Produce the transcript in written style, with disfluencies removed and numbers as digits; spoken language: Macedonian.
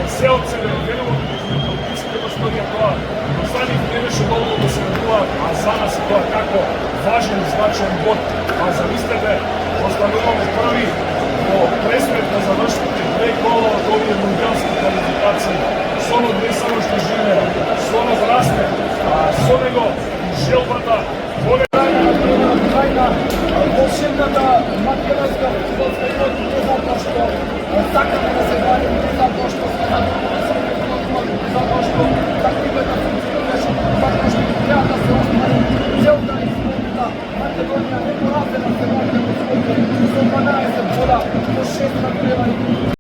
Все от себе велико искате господија тоа. За нив не беше доволно да се радуваат, а за нас е тоа како важен и значаен год. А замислете, остануваме први во пресмет на завршните 2 кола од овие мундијалски квалификации. Со него не само што живее, со него расте, а со него желбата Крајна волшебната македонска фудбалска игра, не затоа што сакаме да се бавиме, не затоа што сме не затоа што тактиката функционираше, затоа што треба да се остvari целта и целта Македонија не поразена се враќа во своите со 12 гола, до 6 набревани